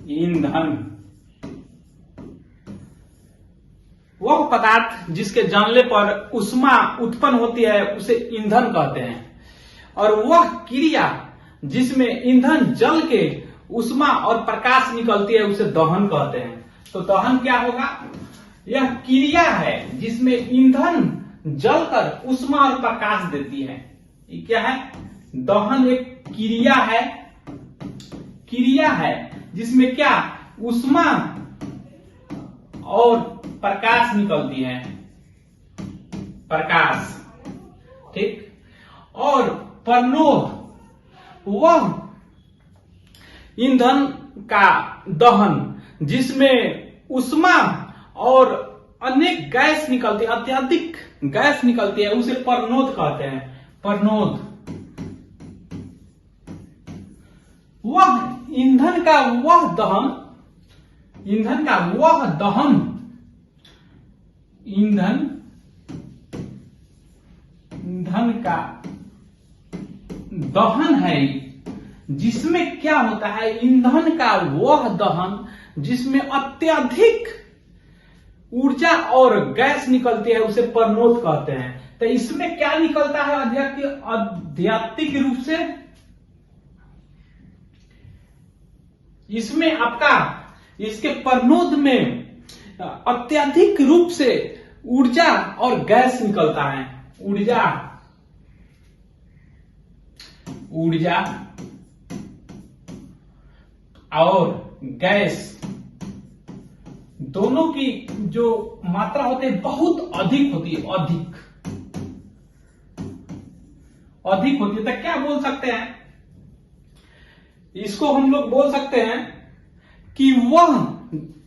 ईंधन वह पदार्थ जिसके जलने पर ऊष्मा उत्पन्न होती है उसे ईंधन कहते हैं, और वह क्रिया जिसमें ईंधन जल के ऊष्मा और प्रकाश निकलती है उसे दहन कहते हैं। तो दहन क्या होगा? यह क्रिया है जिसमें ईंधन जलकर ऊष्मा और प्रकाश देती है। ये क्या है? दहन एक क्रिया है जिसमें क्या ऊष्मा और प्रकाश निकलती है, प्रकाश, ठीक। और परनोद वह ईंधन का दहन जिसमें ऊष्मा और अनेक गैस निकलती है, अत्यधिक गैस निकलती है, उसे परनोद कहते हैं। परनोद वह ईंधन का वह दहन ईंधन का दहन है जिसमें क्या होता है? ईंधन का वह दहन जिसमें अत्यधिक ऊर्जा और गैस निकलती है उसे परनोद कहते हैं। तो इसमें क्या निकलता है? आध्यात्मिक रूप से इसमें आपका इसके परनोद में अत्यधिक रूप से ऊर्जा और गैस निकलता है। ऊर्जा और गैस दोनों की जो मात्रा होती है बहुत अधिक होती है, अधिक होती है। तो क्या बोल सकते हैं? इसको हम लोग बोल सकते हैं कि वह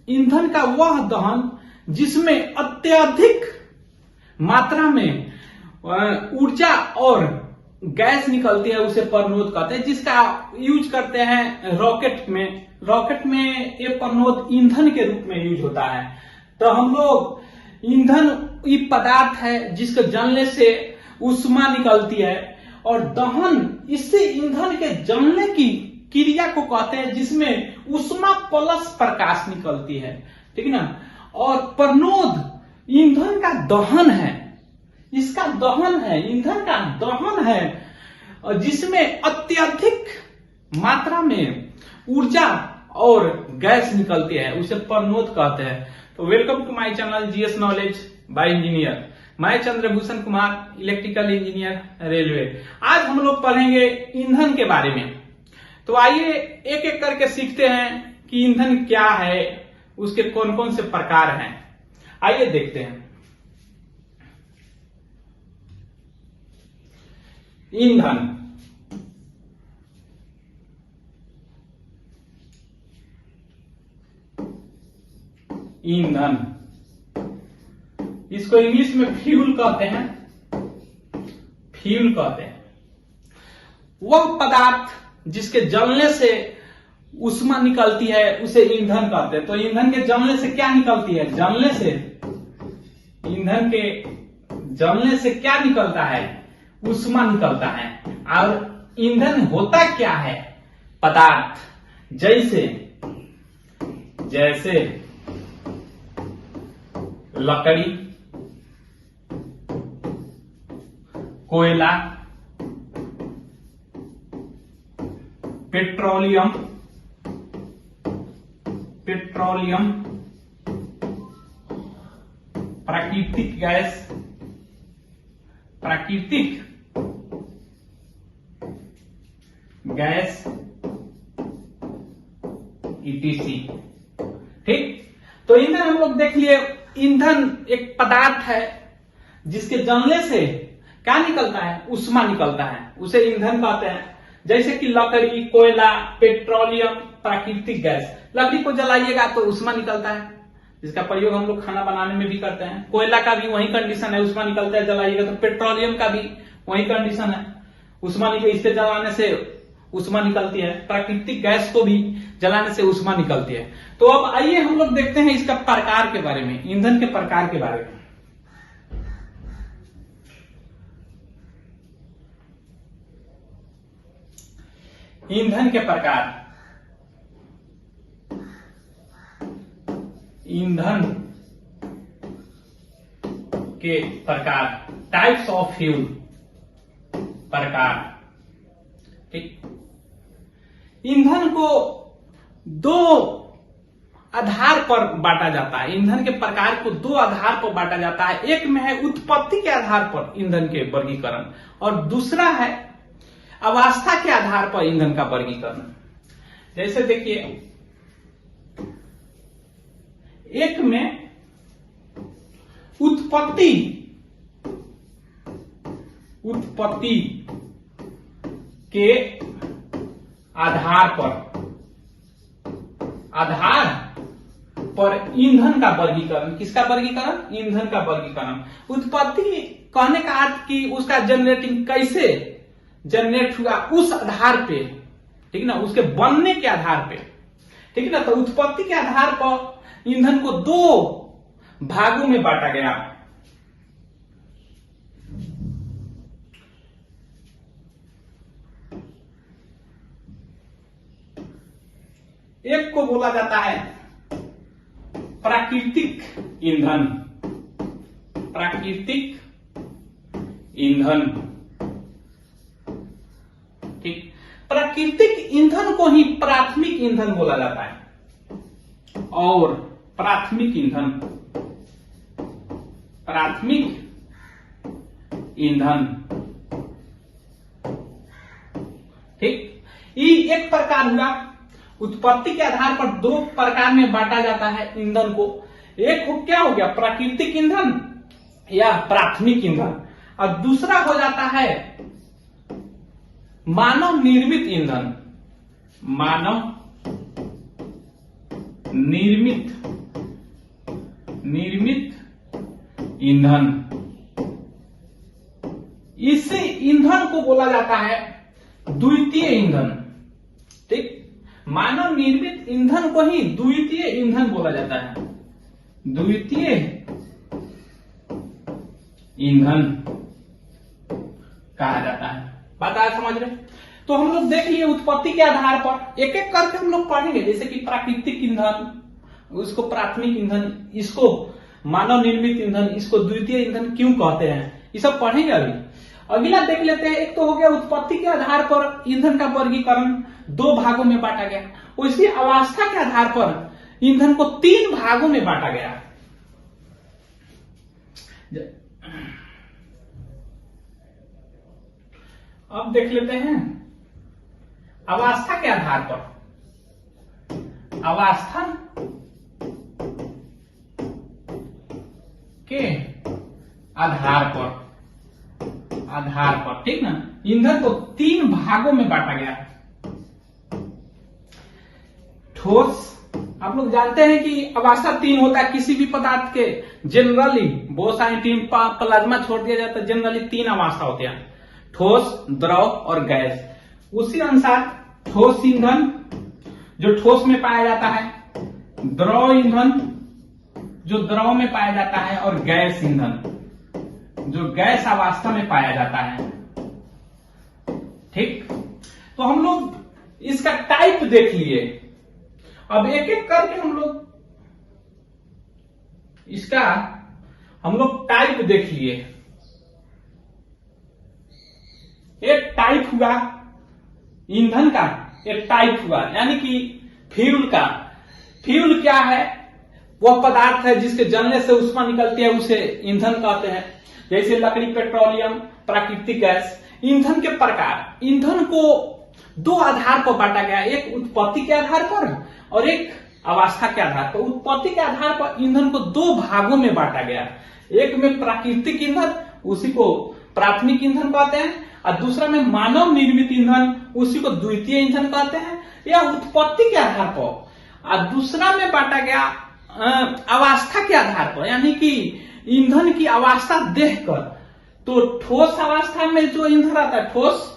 ईंधन का वह दहन जिसमें अत्यधिक मात्रा में ऊर्जा और गैस निकलती है उसे परनोद कहते हैं, जिसका यूज करते हैं रॉकेट में ये परनोद ईंधन के रूप में यूज होता है। तो हम लोग ईंधन ये पदार्थ है जिसके जलने से ऊष्मा निकलती है, और दहन इससे ईंधन के जलने की क्रिया को कहते हैं जिसमें ऊष्मा प्लस प्रकाश निकलती है, ठीक ना। और परनोद ईंधन का दहन है, इसका दहन है, ईंधन का दहन है जिसमें अत्यधिक मात्रा में ऊर्जा और गैस निकलती है, उसे परनोद कहते हैं। तो welcome to my channel GS knowledge by engineer. मैं Chandrabhushan Kumar, electrical engineer, railway. आज हम लोग पढ़ेंगे ईंधन के बारे में। तो आइए एक एक करके सीखते हैं कि ईंधन क्या है, उसके कौन कौन से प्रकार हैं। आइए देखते हैं। ईंधन इसको इंग्लिश में फ्यूल कहते हैं। वह पदार्थ जिसके जलने से ऊष्मा निकलती है उसे ईंधन कहते हैं। तो ईंधन के जलने से क्या निकलती है? ईंधन के जलने से क्या निकलता है? ऊष्मा निकलता है। और ईंधन होता क्या है? पदार्थ जैसे लकड़ी, कोयला, पेट्रोलियम, प्राकृतिक गैस, ईटीसी। ठीक। तो ईंधन हम लोग देख लिए। ईंधन एक पदार्थ है जिसके जलने से क्या निकलता है? ऊष्मा निकलता है, उसे ईंधन कहते हैं। जैसे कि लकड़ी, कोयला, पेट्रोलियम, प्राकृतिक गैस। लकड़ी को जलाइएगा तो ऊष्मा निकलता है, जिसका प्रयोग हम लोग खाना बनाने में भी करते हैं। कोयला का भी वही कंडीशन है, ऊष्मा निकलता है, जलाइएगा। तो पेट्रोलियम का भी वही कंडीशन है, ऊष्मा निकल, इससे जलाने से ऊष्मा निकलती है। प्राकृतिक गैस को भी जलाने से ऊष्मा निकलती है। तो अब आइए हम लोग देखते हैं इसका प्रकार के बारे में, ईंधन के प्रकार के बारे में। ईंधन के प्रकार। ईंधन के प्रकार, टाइप्स ऑफ फ्यूल, प्रकार। ठीक, ईंधन को दो आधार पर बांटा जाता है। ईंधन के प्रकार को दो आधार पर बांटा जाता है। एक में है उत्पत्ति के आधार पर ईंधन के वर्गीकरण, और दूसरा है अवस्था के आधार पर ईंधन का वर्गीकरण। जैसे देखिए, एक में उत्पत्ति के आधार पर ईंधन का वर्गीकरण। किसका वर्गीकरण? ईंधन का वर्गीकरण। उत्पत्ति कहने का अर्थ कि उसका जनरेटिंग कैसे जनरेट हुआ उस आधार पे, ठीक ना, उसके बनने के आधार पे, ठीक ना। तो उत्पत्ति के आधार पर ईंधन को दो भागों में बांटा गया। एक को बोला जाता है प्राकृतिक ईंधन। प्राकृतिक ईंधन, ठीक। प्राकृतिक ईंधन को ही प्राथमिक ईंधन बोला जाता है। और प्राथमिक ईंधन ठीक, ये एक प्रकार हुआ। उत्पत्ति के आधार पर दो प्रकार में बांटा जाता है ईंधन को। एक को क्या हो गया? प्राकृतिक ईंधन या प्राथमिक ईंधन, और दूसरा हो जाता है मानव निर्मित ईंधन। मानव निर्मित ईंधन। इस ईंधन को बोला जाता है द्वितीय ईंधन। ठीक, मानव निर्मित ईंधन को ही द्वितीय ईंधन बोला जाता है। द्वितीय ईंधन कहा जाता है। बात आया समझ रहे? तो हम लोग देख लिए उत्पत्ति के आधार पर, एक एक करके हम लोग पढ़ेंगे। जैसे कि प्राकृतिक ईंधन, उसको प्राथमिक ईंधन, इसको मानव निर्मित ईंधन, इसको द्वितीय ईंधन क्यों कहते हैं, ये सब पढ़ेंगे अभी। अगला देख लेते हैं। एक तो हो गया उत्पत्ति के आधार पर ईंधन का वर्गीकरण दो भागों में बांटा गया। उसी अवस्था के आधार पर ईंधन को तीन भागों में बांटा गया। अब देख लेते हैं अवस्था के आधार पर। अवस्था के आधार पर, ठीक ना, ईंधन को तीन भागों में बांटा गया। ठोस, आप लोग जानते हैं कि अवस्था तीन होता है किसी भी पदार्थ के। जनरली बोसाइंटीन प्लाज्मा छोड़ दिया जाता है, जनरली तीन अवस्था होते हैं, ठोस, द्रव और गैस। उसी अनुसार ठोस ईंधन जो ठोस में पाया जाता है, द्रव ईंधन जो द्रव में पाया जाता है, और गैस ईंधन जो गैस अवस्था में पाया जाता है। ठीक, तो हम लोग इसका टाइप देख लिए। अब एक एक करके हम लोग टाइप देख लिए। एक टाइप हुआ ईंधन का, एक टाइप हुआ यानी कि फ्यूल का। फ्यूल क्या है? वह पदार्थ है जिसके जलने से ऊष्मा निकलती है, उसे ईंधन कहते हैं। जैसे लकड़ी, पेट्रोलियम, प्राकृतिक गैस। ईंधन के प्रकार, ईंधन को दो आधार पर बांटा गया, एक उत्पत्ति के आधार पर और एक अवस्था के आधार पर। उत्पत्ति के आधार पर ईंधन को दो भागों में बांटा गया। एक में प्राकृतिक ईंधन, उसी को प्राथमिक ईंधन कहते हैं, और दूसरा में मानव निर्मित ईंधन, उसी को द्वितीय ईंधन कहते हैं, या उत्पत्ति के आधार पर। और दूसरा में बांटा गया अवस्था के आधार पर, यानी कि ईंधन की अवस्था देखकर। तो ठोस अवस्था में जो ईंधन आता है ठोस,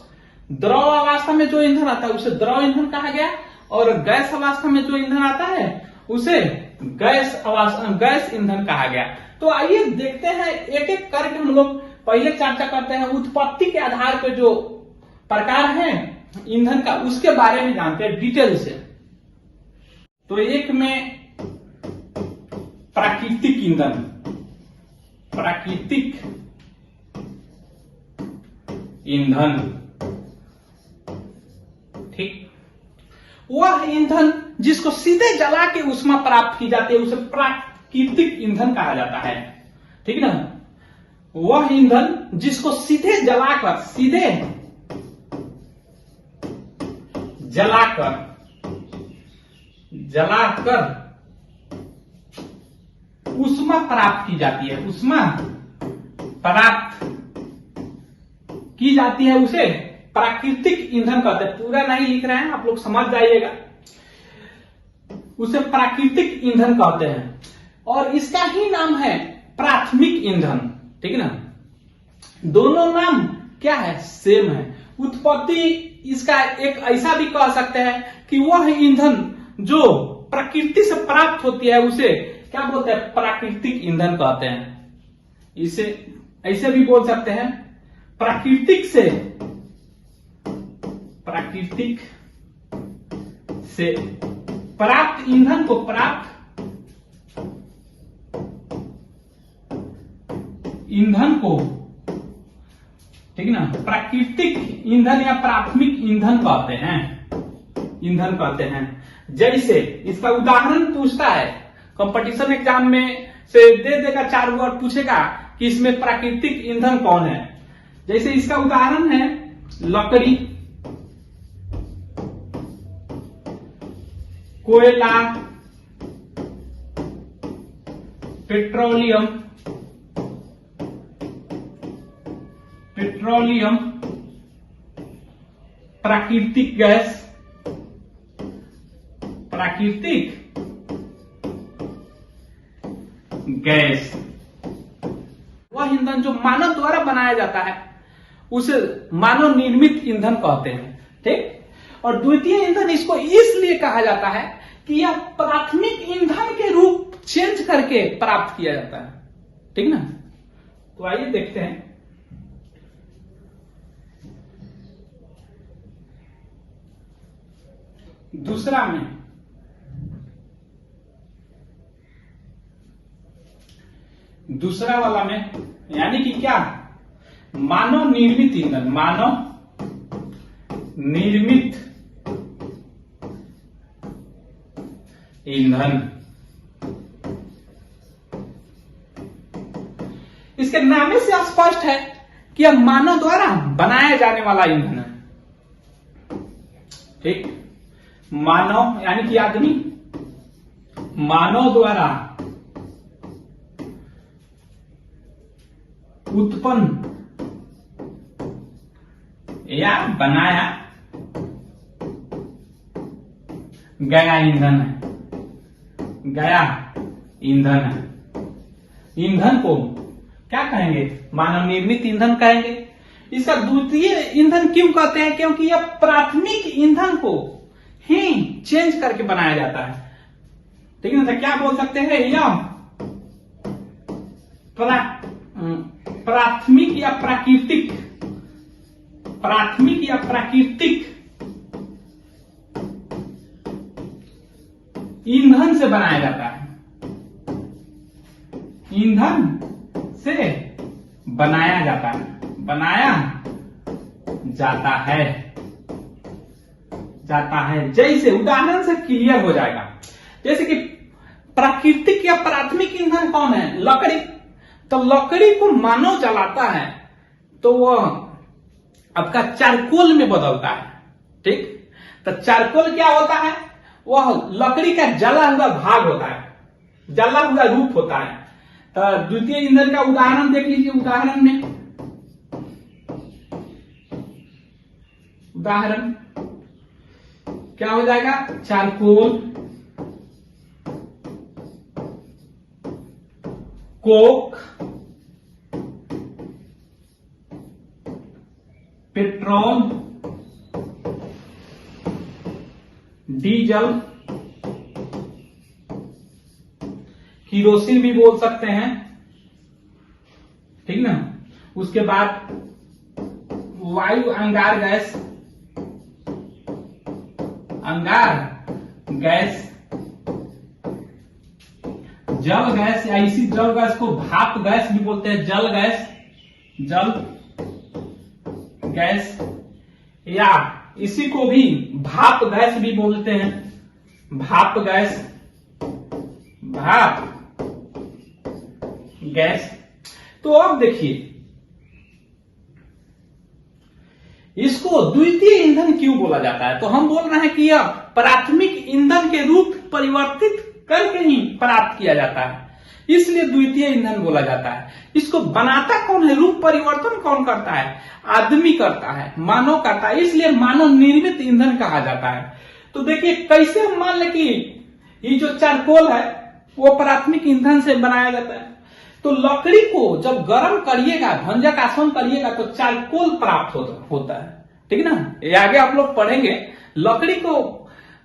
द्रव अवस्था में जो ईंधन आता है उसे द्रव ईंधन कहा गया, और गैस अवस्था में जो ईंधन आता है उसे गैस ईंधन कहा गया। तो आइए देखते हैं एक एक करके। हम लोग पहले चर्चा करते हैं उत्पत्ति के आधार पर जो प्रकार है ईंधन का, उसके बारे में जानते हैं डिटेल से। तो एक में प्राकृतिक ईंधन, प्राकृतिक ईंधन, ठीक। वह ईंधन जिसको सीधे जला के ऊष्मा प्राप्त की जाती है उसे प्राकृतिक ईंधन कहा जाता है, ठीक ना। वह ईंधन जिसको सीधे जलाकर, सीधे जलाकर ऊष्मा प्राप्त की जाती है, ऊष्मा प्राप्त की जाती है, उसे प्राकृतिक ईंधन कहते हैं। पूरा नहीं लिख रहे हैं, आप लोग समझ जाइएगा। उसे प्राकृतिक ईंधन कहते हैं और इसका ही नाम है प्राथमिक ईंधन, ठीक ना। दोनों नाम क्या है, सेम है। उत्पत्ति इसका एक ऐसा भी कह सकते हैं कि वह ईंधन जो प्रकृति से प्राप्त होती है उसे क्या बोलते हैं, प्राकृतिक ईंधन कहते हैं। इसे ऐसे भी बोल सकते हैं, प्राकृतिक से प्राप्त ईंधन को ठीक ना, प्राकृतिक ईंधन या प्राथमिक ईंधन कहते हैं। जैसे इसका उदाहरण पूछता है, कंपटीशन एग्जाम में से दे देगा 4 वर्ड, पूछेगा कि इसमें प्राकृतिक ईंधन कौन है। जैसे इसका उदाहरण है लकड़ी, कोयला, पेट्रोलियम, प्राकृतिक गैस, वह ईंधन जो मानव द्वारा बनाया जाता है उसे मानव निर्मित ईंधन कहते हैं, ठीक। और द्वितीय ईंधन इसको इसलिए कहा जाता है कि यह प्राथमिक ईंधन के रूप चेंज करके प्राप्त किया जाता है, ठीक ना। तो आइए देखते हैं। दूसरा वाला में यानी कि क्या, मानव निर्मित ईंधन, इसके नाम से स्पष्ट है कि यह मानव द्वारा बनाया जाने वाला ईंधन है, ठीक। मानव यानी कि आदमी, मानव द्वारा उत्पन्न या बनाया गया ईंधन है। ईंधन को क्या कहेंगे, मानव निर्मित ईंधन कहेंगे। इसका द्वितीय ईंधन क्यों कहते हैं, क्योंकि यह प्राथमिक ईंधन को ही चेंज करके बनाया जाता है, ठीक है। तो क्या बोल सकते हैं, यह प्राथमिक या प्राकृतिक ईंधन से बनाया जाता है, बनाया जाता है। जैसे उदाहरण से क्लियर हो जाएगा, जैसे कि प्राकृतिक या प्राथमिक ईंधन कौन है, लकड़ी। तो लकड़ी को मानव जलाता है तो वह आपका चारकोल में बदलता है, ठीक। तो चारकोल क्या होता है, वह लकड़ी का जला हुआ भाग होता है, जला हुआ रूप होता है। तो द्वितीय ईंधन का उदाहरण देख लीजिए। उदाहरण क्या हो जाएगा, charcoal, Coke, petrol, diesel, kerosene भी बोल सकते हैं, ठीक ना। उसके बाद वायु अंगार गैस, जल गैस या इसी जल गैस को भाप गैस भी बोलते हैं। जल गैस या इसी को भी भाप गैस भी बोलते हैं। भाप गैस। तो अब देखिए, इसको द्वितीय ईंधन क्यों बोला जाता है? तो हम बोल रहे हैं कि यह प्राथमिक ईंधन के रूप परिवर्तित करके ही प्राप्त किया जाता है, इसलिए द्वितीय ईंधन बोला जाता है। इसको बनाता कौन है? रूप परिवर्तन कौन करता है? आदमी करता है, मानव करता है, इसलिए मानव निर्मित ईंधन कहा जाता है। तो देखिए कैसे हम मान ले कि ये जो चारकोल है वो प्राथमिक ईंधन से बनाया जाता है। तो लकड़ी को जब गर्म करिएगा, भंजक आसवन करिएगा तो चारकोल प्राप्त होता है, ठीक है ना। ये आगे आप लोग पढ़ेंगे। लकड़ी को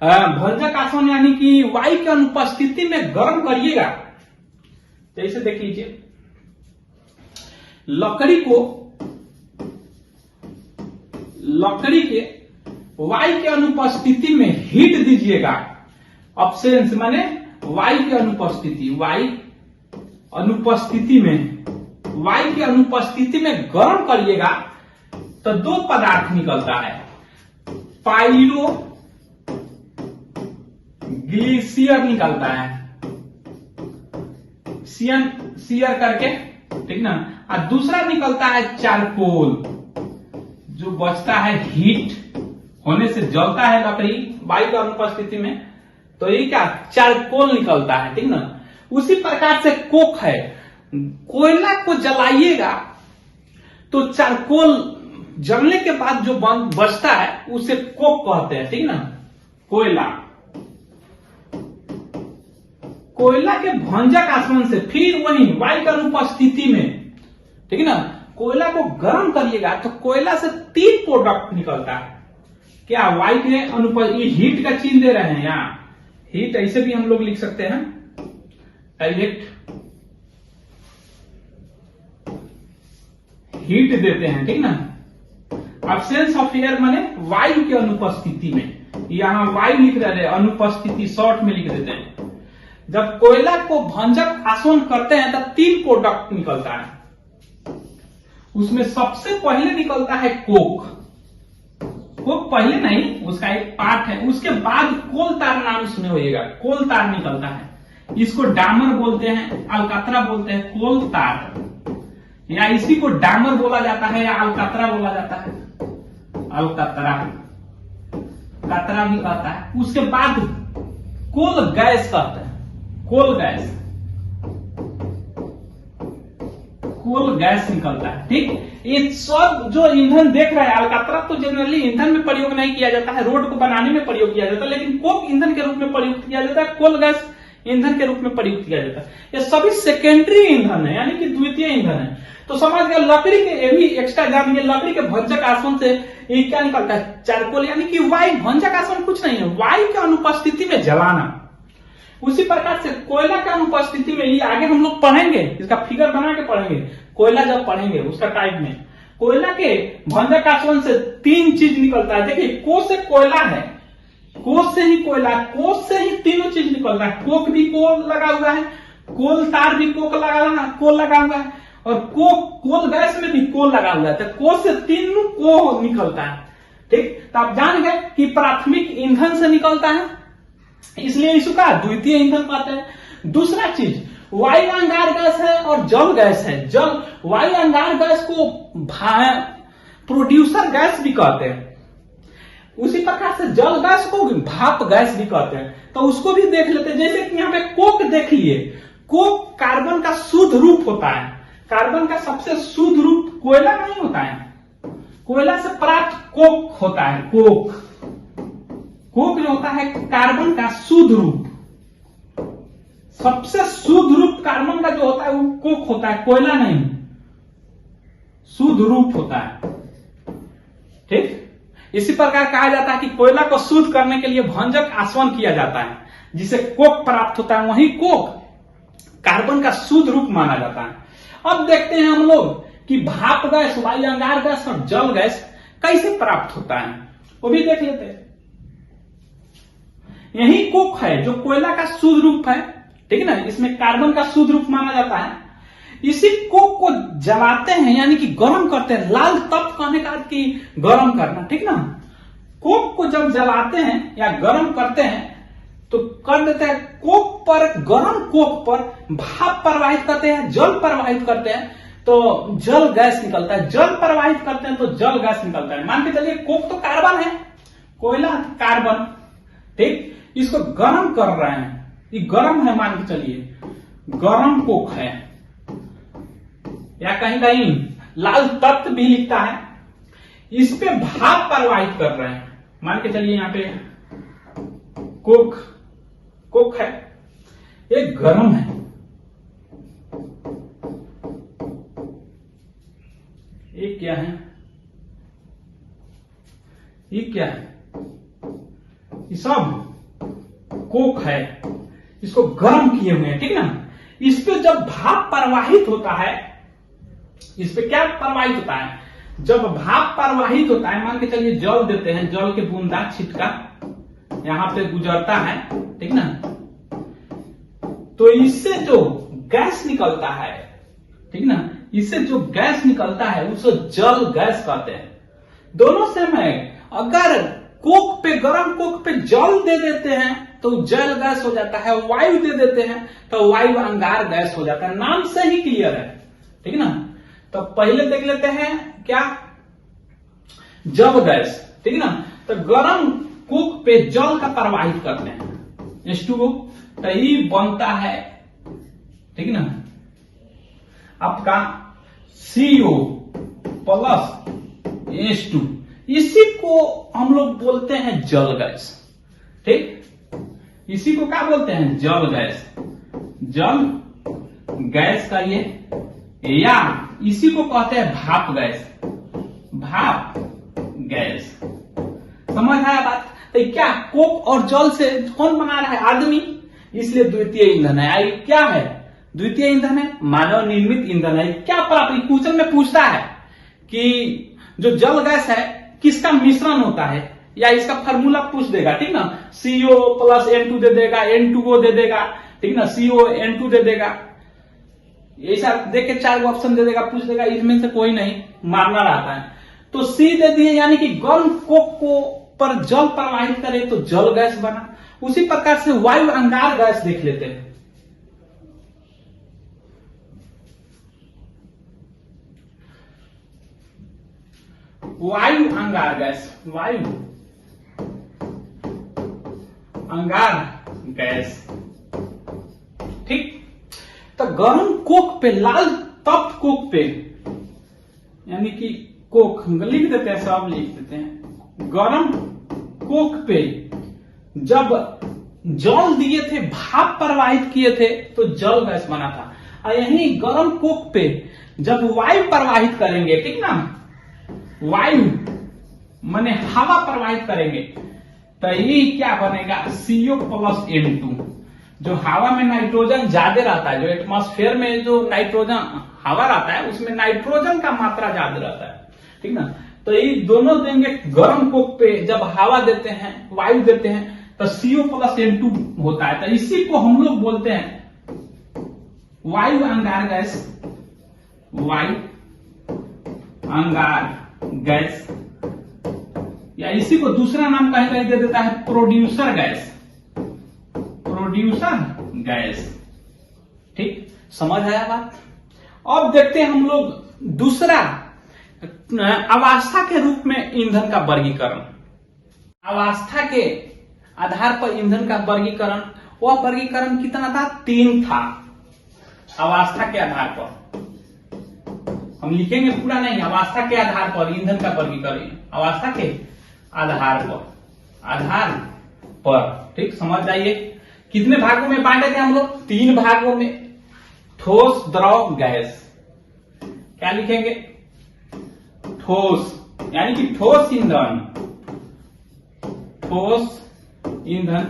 भंजक आसवन यानी कि वायु की अनुपस्थिति में गर्म करिएगा। जैसे देख लीजिए, लकड़ी के वायु की अनुपस्थिति में हीट दीजिएगा। ऑप्शंस माने वायु की अनुपस्थिति, वायु की अनुपस्थिति में गर्म करिएगा तो दो पदार्थ निकलता है, पाइरो ग्लिसियर निकलता है, सियर करके, ठीक ना। और दूसरा निकलता है चारकोल, जो बचता है हीट होने से, जलता है लकड़ी वायु की अनुपस्थिति में, तो ये क्या चारकोल निकलता है, ठीक ना। उसी प्रकार से कोक है, कोयला को जलाइएगा तो चारकोल जलने के बाद जो बचता है उसे कोक कहते हैं, ठीक ना। कोयला के भंजक आसवन से फिर वही वायु की अनुपस्थिति में, ठीक है ना, कोयला को गर्म करिएगा तो कोयला से 3 प्रोडक्ट निकलता है। क्या? वायु के अनुपस्थिति, हीट का चिन्ह दे रहे हैं यहाँ, हीट ऐसे भी हम लोग लिख सकते हैं, डायरेक्ट हीट देते हैं, ठीक ना। एब्सेंस ऑफ एयर माने वायु की अनुपस्थिति में, यहां वायु लिख रहे हैं, अनुपस्थिति शॉर्ट में लिख देते हैं। जब कोयला को भंजक आसवन करते हैं तब 3 प्रोडक्ट निकलता है। उसमें सबसे पहले निकलता है कोक पहले नहीं, उसका एक पार्ट है। उसके बाद कोल तार नाम सुने होइएगा, कोल तार निकलता है। इसको डामर बोलते हैं, अलकतरा बोलते हैं, कोल तार, या इसी को डामर बोला जाता है या अलकतरा बोला जाता है, अलकतरा, कतरा भी कहता है। उसके बाद कोल गैस कहते हैं, कोल गैस निकलता है, ठीक। ये सब जो ईंधन देख रहे हैं, अलकतरा तो जनरली ईंधन में प्रयोग नहीं किया जाता है, रोड को बनाने में प्रयोग किया जाता है, लेकिन कोक ईंधन के रूप में प्रयुक्त किया जाता है, कोल गैस ईंधन के रूप में प्रयुक्त किया जाता है। ये सभी सेकेंडरी ईंधन है, यानी कि द्वितीय ईंधन है। तो समझ गया, लकड़ी के ये भी एक्स्ट्रा जानिए, लकड़ी के भंजक आसवन से ये क्या निकलता है? चारकोल, यानी कि वायु। भंजक आसवन कुछ नहीं है, वायु की अनुपस्थिति में जलाना। उसी प्रकार से कोयला की अनुपस्थिति में, ये आगे हम लोग पढ़ेंगे, इसका फिगर बना के पढ़ेंगे, कोयला जब पढ़ेंगे उसका टाइप में। कोयला के भंजक आसवन से 3 चीज निकलता है। देखिए, को से कोयला है, कोस से ही कोयला, कोस से ही तीनों चीज निकल रहा है। कोक भी कोल लगा हुआ है, कोल तार भी कोल लगा हुआ है, और कोल गैस में भी कोल लगा हुआ है। तो कोस से तीनों को निकलता है, ठीक। तो आप जान गए कि प्राथमिक ईंधन से निकलता है, इसलिए इसका द्वितीय ईंधन कहते हैं। दूसरा चीज वायु अंगार गैस है और जल गैस है। वायु अंगार गैस को प्रोड्यूसर गैस भी कहते हैं। उसी प्रकार से जल गैस को भाप गैस भी कहते हैं। तो उसको भी देख लेते हैं। जैसे कि यहाँ पे कोक देख लिए, कोक कार्बन का शुद्ध रूप होता है। कार्बन का सबसे शुद्ध रूप कोयला नहीं होता है, कोयला से प्राप्त कोक होता है। कोक जो होता है कार्बन का शुद्ध रूप, सबसे शुद्ध रूप कार्बन का जो होता है वो कोक होता है, कोयला नहीं, शुद्ध रूप होता है, ठीक। इसी प्रकार कहा जाता है कि कोयला को शुद्ध करने के लिए भंजक आसवन किया जाता है, जिसे कोक प्राप्त होता है। वही कोक कार्बन का शुद्ध रूप माना जाता है। अब देखते हैं हम लोग कि भाप गैस, वायु अंगार गैस और जल गैस कैसे प्राप्त होता है, वो भी देख लेते हैं। यही कोक है जो कोयला का शुद्ध रूप है, ठीक है ना, इसमें कार्बन का शुद्ध रूप माना जाता है। इसी कोक को जलाते हैं यानी कि गर्म करते हैं। लाल तप्त कहने का अर्थ कि गर्म करना, ठीक ना। कोक को जब जलाते हैं या गर्म करते हैं तो कर देते हैं कोक पर, गर्म कोक पर भाप प्रवाहित करते हैं, जल प्रवाहित करते हैं तो जल गैस निकलता है। जल प्रवाहित करते हैं तो जल गैस निकलता है। मान के चलिए कोक तो कार्बन है, कोयला कार्बन, ठीक। इसको गर्म कर रहे हैं, ये गर्म है, मान के चलिए गर्म कोक है, या कहीं कहीं लाल तत्व भी लिखता है। इस पे भाप प्रवाहित कर रहे हैं। मान के चलिए यहां पे कोक है, ये गर्म है, ये क्या है, ये क्या है, ये सब कोक है, इसको गर्म किए हुए हैं, ठीक ना। इस पे जब भाप प्रवाहित होता है, इस पे क्या प्रवाहित होता है, जब भाप प्रवाहित होता है, मान के चलिए जल देते हैं, जल के बूंदा छिटका यहां पे गुजरता है, ठीक ना, तो इससे जो गैस निकलता है, ठीक ना, इससे जो गैस निकलता है उसे जल गैस कहते हैं। दोनों सेम है। अगर कोक पे, गर्म कोक पे जल दे देते हैं तो जल गैस हो जाता है, वायु दे देते हैं तो वायु अंगार गैस हो जाता है। नाम से ही क्लियर है, ठीक ना। तो पहले देख लेते हैं क्या, जल गैस, ठीक ना। तो गर्म कोक पे जल का प्रवाहित करते हैं, H2O, तो ये बनता है, ठीक ना, आपका CO प्लस H2, इसी को हम लोग बोलते हैं जल गैस, ठीक। इसी को क्या बोलते हैं, जल गैस, जल गैस का ये, या इसी को कहते हैं भाप गैस, भाप गैस। समझ आया बात। तो क्या कोक और जल से कौन बना रहा है, आदमी, इसलिए द्वितीय ईंधन है। आई क्या है, द्वितीय ईंधन है, मानव निर्मित ईंधन है। क्या प्राप्त, क्वेश्चन में पूछता है कि जो जल गैस है किसका मिश्रण होता है, या इसका फार्मूला पूछ देगा, ठीक ना। CO प्लस N2 दे देगा, N2O दे देगा, ठीक ना, CO N2 दे देगा, ऐसा देख के 4 ऑप्शन दे देगा, पूछ देगा, इसमें से कोई नहीं मारना रहता है। तो C दे दिए, यानी कि गर्म कोक को पर जल प्रवाहित करे तो जल गैस बना। उसी प्रकार से वायु अंगार गैस देख लेते हैं। वायु अंगार गैस, वायु अंगार गैस, ठीक। तो गर्म कोक पे, लाल तप्त कोक पे, यानी कि कोक लिख देते हैं, सब लिख देते हैं, गर्म कोक पे जब जल दिए थे, भाप प्रवाहित किए थे तो जल गैस बना था। और यही गर्म कोक पे जब वायु प्रवाहित करेंगे, ठीक ना, वायु माने हवा प्रवाहित करेंगे तो ये क्या बनेगा, CO प्लस N2। जो हवा में नाइट्रोजन ज्यादा रहता है, जो एटमॉस्फेयर में जो नाइट्रोजन हवा रहता है उसमें नाइट्रोजन का मात्रा ज्यादा रहता है, ठीक ना। तो ये दोनों देंगे गर्म कोक पे, जब हवा देते हैं, वायु देते हैं तो CO प्लस N2 होता है। तो इसी को हम लोग बोलते हैं वायु अंगार गैस, वायु अंगार गैस, या इसी को दूसरा नाम कहीं कहीं दे देता है प्रोड्यूसर गैस, प्रोड्यूसर गैस, ठीक। समझ आया बात। अब देखते हैं हम लोग दूसरा अवस्था के रूप में ईंधन का वर्गीकरण। अवस्था के आधार पर ईंधन का वर्गीकरण, वह वर्गीकरण कितना था, 3 था। अवस्था के आधार पर हम लिखेंगे, पूरा नहीं, अवस्था के आधार पर ईंधन का वर्गीकरण, अवस्था के आधार पर, ठीक। समझ जाइए, कितने भागों में बांटे थे हम लोग, 3 भागों में, ठोस, द्रव, गैस। क्या लिखेंगे, ठोस, यानी कि ठोस ईंधन, ठोस ईंधन,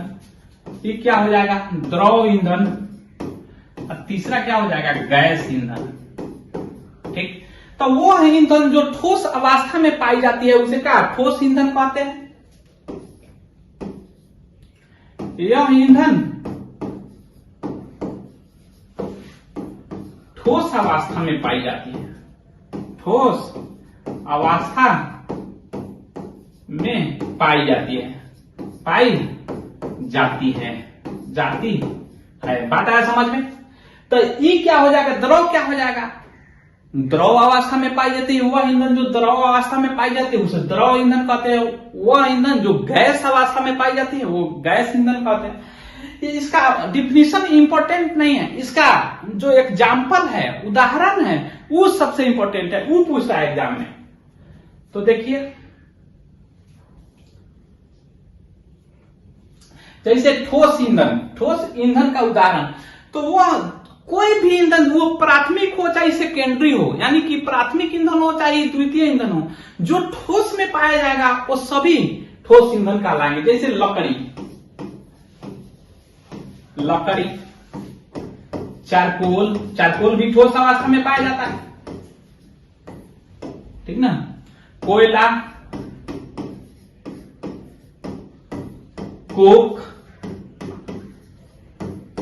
ये क्या हो जाएगा, द्रव ईंधन, और तीसरा क्या हो जाएगा, गैस ईंधन, ठीक। तो वो है ईंधन जो ठोस अवस्था में पाई जाती है, उसे क्या ठोस ईंधन कहते हैं। यह ईंधन ठोस अवस्था में पाई जाती है, ठोस अवस्था में पाई जाती है, जाती है। बात आया समझ में? तो ये क्या हो जाएगा, द्रव क्या हो जाएगा, द्रव अवस्था में पाई जाती है वह ईंधन जो द्रव अवस्था में पाई जाती है उसे द्रव ईंधन कहते हैं। वह ईंधन जो गैस अवस्था में पाई जाती है वो गैस ईंधन कहते हैं। इसका डिफिनीशन इंपॉर्टेंट नहीं है, इसका जो एग्जाम्पल है, उदाहरण है, वो सबसे इंपॉर्टेंट है, वो पूछता है एग्जाम में। तो देखिए, जैसे ठोस ईंधन का उदाहरण, तो वह कोई भी ईंधन, वो प्राथमिक हो चाहे सेकेंडरी हो, यानी कि प्राथमिक ईंधन हो चाहे द्वितीय ईंधन हो, जो ठोस में पाया जाएगा वो सभी ठोस ईंधन कहलाएंगे। जैसे लकड़ी, चारकोल भी ठोस अवस्था में पाया जाता है, ठीक ना। कोयला, कोक,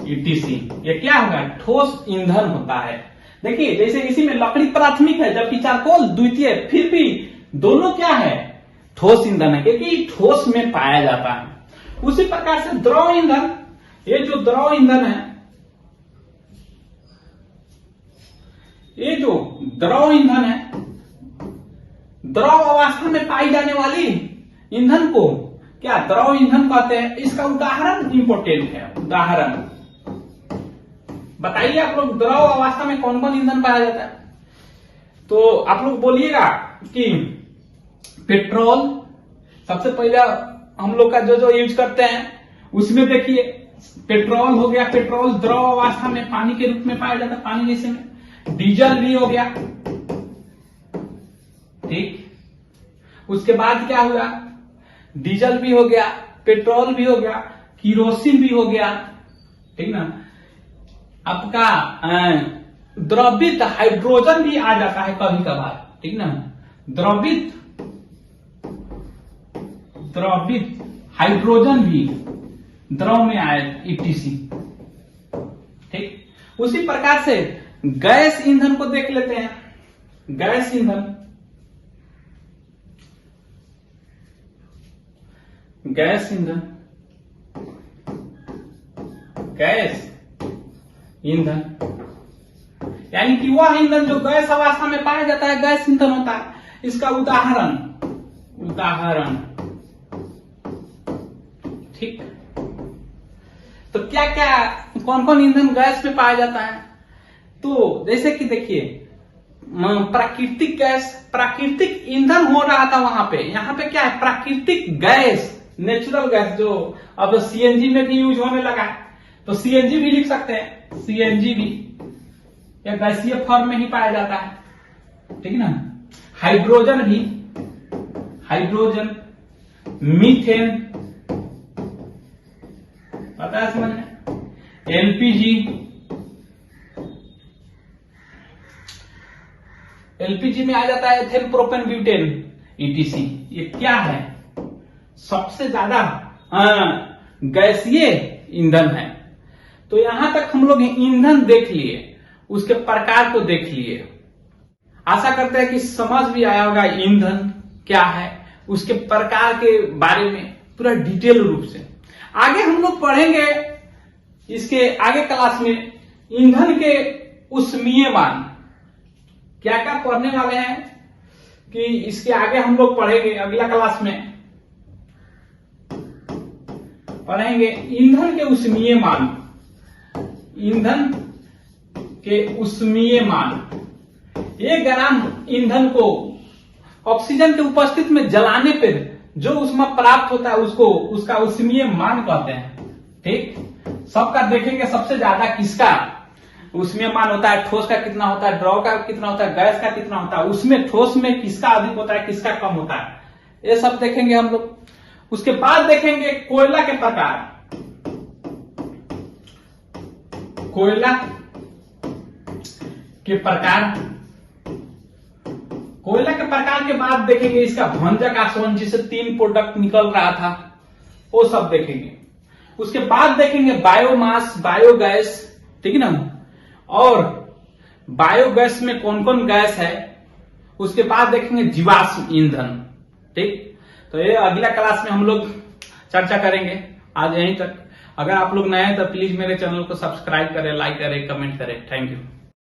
ईटीसी, ये क्या होगा, ठोस ईंधन होता है। देखिए, जैसे इसी में लकड़ी प्राथमिक है जबकि चारकोल द्वितीय, फिर भी दोनों क्या है, ठोस ईंधन है, क्योंकि ठोस में पाया जाता है। उसी प्रकार से द्रव ईंधन, ये जो द्रव ईंधन है, ये जो द्रव ईंधन है, द्रव अवस्था में पाई जाने वाली ईंधन को क्या द्रव ईंधन कहते हैं। इसका उदाहरण इंपॉर्टेंट है, उदाहरण बताइए आप लोग, द्रव अवस्था में कौन कौन ईंधन पाया जाता है। तो आप लोग बोलिएगा कि पेट्रोल सबसे पहले हम लोग का जो यूज करते हैं, उसमें देखिए पेट्रोल हो गया, पेट्रोल द्रव अवस्था में पानी के रूप में पाया जाता है, पानी जैसे में। डीजल भी हो गया, ठीक। उसके बाद क्या हुआ, डीजल भी हो गया, पेट्रोल भी हो गया, किरोसिन भी हो गया, ठीक ना। आपका द्रवित हाइड्रोजन भी आ जाता है कभी कभार, ठीक ना। द्रवित हाइड्रोजन भी द्रव में आए, ईटीसी, ठीक। उसी प्रकार से गैस ईंधन को देख लेते हैं। गैस ईंधन, गैस ईंधन यानी कि वह ईंधन जो गैस अवस्था में पाया जाता है, गैस ईंधन होता है। इसका उदाहरण, ठीक। तो क्या क्या, कौन कौन ईंधन गैस में पाया जाता है। तो जैसे कि देखिए, प्राकृतिक गैस, प्राकृतिक ईंधन हो रहा था वहां पे, यहाँ पे क्या है, प्राकृतिक गैस, नेचुरल गैस, जो अब सीएनजी में भी यूज होने लगा है। तो सीएनजी भी लिख सकते हैं, सीएनजी भी या गैसीय फॉर्म में ही पाया जाता है, ठीक ना। हाइड्रोजन भी, हाइड्रोजन, मीथेन, पता है समझ में। एलपीजी में आ जाता है एथेन, प्रोपेन, ब्यूटेन, ईटीसी। ये क्या है, सबसे ज्यादा गैसीय ईंधन है। तो यहां तक हम लोग ईंधन देख लिए, उसके प्रकार को देख लिए। आशा करते हैं कि समझ भी आया होगा ईंधन क्या है, उसके प्रकार के बारे में पूरा डिटेल रूप से। आगे हम लोग पढ़ेंगे, इसके आगे क्लास में ईंधन के ऊष्मीय मान। क्या क्या पढ़ने वाले हैं कि इसके आगे हम लोग पढ़ेंगे, अगला क्लास में पढ़ेंगे ईंधन के ऊष्मीय मान। ईंधन के ऊष्मीय मान, 1 ग्राम ईंधन को ऑक्सीजन के उपस्थिति में जलाने पर जो ऊष्मा प्राप्त होता है उसको, उसका ऊष्मीय मान कहते हैं, ठीक। सबका देखेंगे सबसे ज्यादा किसका ऊष्मीय मान होता है, ठोस का कितना होता है, द्रव का कितना होता है, गैस का कितना होता है, उसमें ठोस में किसका अधिक होता है, किसका कम होता है, ये सब देखेंगे हम लोग। उसके बाद देखेंगे कोयला के प्रकार। कोयला के प्रकार, कोयला के प्रकार के बाद देखेंगे इसका भंजक आसवन, जिससे 3 प्रोडक्ट निकल रहा था, वो सब देखेंगे। उसके बाद देखेंगे बायोमास, बायोगैस, ठीक है ना, और बायोगैस में कौन कौन गैस है, उसके बाद देखेंगे जीवाश्म ईंधन। ठीक, तो ये अगला क्लास में हम लोग चर्चा करेंगे। आज यहीं तक। अगर आप लोग नए हैं तो प्लीज मेरे चैनल को सब्सक्राइब करें, लाइक करें, कमेंट करें। Thank you.